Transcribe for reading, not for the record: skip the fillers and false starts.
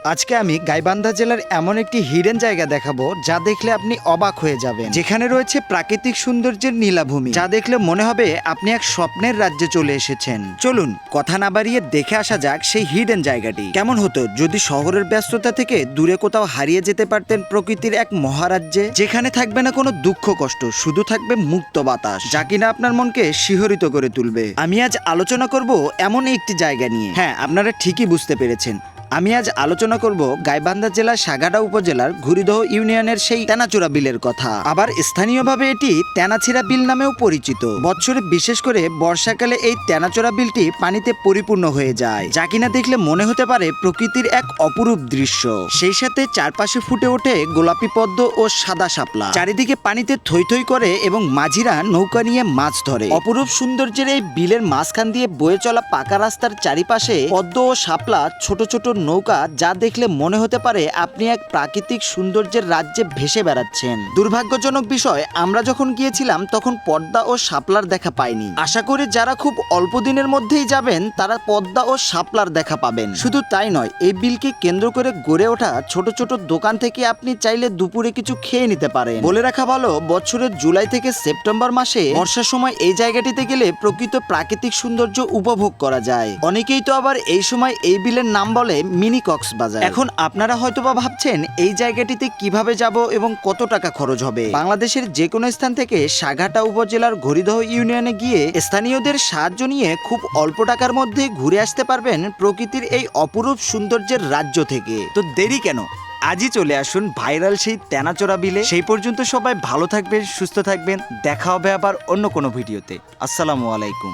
আজকে আমি গাইবান্ধা জেলার এমন একটি হিডেন জায়গা দেখাবো যা দেখলে আপনি অবাক হয়ে যাবেন। যেখানে রয়েছে প্রাকৃতিক সৌন্দর্যের নীলাভূমি, যা দেখলে মনে হবে আপনি এক স্বপ্নের রাজ্যে চলে এসেছেন। চলুন কথা না বাড়িয়ে দেখে আসা যাক সেই হিডেন জায়গাটি। কেমন হতো যদি শহরের ব্যস্ততা থেকে দূরে কোথাও হারিয়ে যেতে পারতেন প্রকৃতির এক মহারাজ্যে, যেখানে থাকবে না কোনো দুঃখ কষ্ট, শুধু থাকবে মুক্ত বাতাস, যা কিনা আপনার মনকে শিহরিত করে তুলবে। আমি আজ আলোচনা করব এমন একটি জায়গা নিয়ে। হ্যাঁ, আপনারা ঠিকই বুঝতে পেরেছেন, আমি আজ আলোচনা করব গাইবান্ধা জেলার সাগাটা উপজেলার ঘুরিদহ ইউনিয়নের সেই তেনাচোরা বিলের কথা। আবার স্থানীয়ভাবে এটি তেনাছিরা বিল নামেও পরিচিত। বছরে বিশেষ করে বর্ষাকালে এই তেনাচোরা বিলটি পানিতে পরিপূর্ণ হয়ে যায়, যা কিনা দেখলে মনে হতে পারে প্রকৃতির এক অপরূপ দৃশ্য। সেই সাথে চারপাশে ফুটে ওঠে গোলাপি পদ্ম ও সাদা শাপলা, চারিদিকে পানিতে থই থই করে এবং মাঝিরা নৌকা নিয়ে মাছ ধরে। অপরূপ সৌন্দর্যের এই বিলের মাঝখান দিয়ে বয়ে চলা পাকা রাস্তার চারিপাশে পদ্ম ও শাপলা ছোট ছোট নৌকা, যা দেখলে মনে হতে পারে আপনি এক প্রাকৃতিক সৌন্দর্যের রাজ্যে ভেসে বেড়াচ্ছেন। দুর্ভাগ্যজনক বিষয়, আমরা যখন গিয়েছিলাম তখন পদ্মা ও শাপলার দেখা পাইনি। আশা করি যারা খুব অল্প দিনের মধ্যেই যাবেন তারা পদ্মা ও শাপলার দেখা পাবেন। শুধু তাই নয়, এই বিলকে কেন্দ্র করে গড়ে ওঠা ছোট ছোট দোকান থেকে আপনি চাইলে দুপুরে কিছু খেয়ে নিতে পারেন। বলে রাখা ভালো, বছরের জুলাই থেকে সেপ্টেম্বর মাসে বর্ষার সময় এই জায়গাটিতে গেলে প্রকৃত প্রাকৃতিক সৌন্দর্য উপভোগ করা যায়। অনেকেই তো আবার এই সময় এই বিলের নাম বলে মিনি কক্সবাজার। এখন আপনারা হয়তোবা ভাবছেন এই জায়গাটিতে কিভাবে যাব এবং কত টাকা খরচ হবে। বাংলাদেশের যে কোনো স্থান থেকে সাগাটা উপজেলার ঘড়িদহ ইউনিয়নে গিয়ে স্থানীয়দের সাহায্য নিয়ে খুব অল্প টাকার মধ্যে ঘুরে আসতে পারবেন প্রকৃতির এই অপরূপ সৌন্দর্যের রাজ্য থেকে। তো দেরি কেন, আজই চলে আসুন ভাইরাল সেই তেনাচোরা বিলে। সেই পর্যন্ত সবাই ভালো থাকবেন, সুস্থ থাকবেন। দেখা হবে আবার অন্য কোনো ভিডিওতে। আসসালামু আলাইকুম।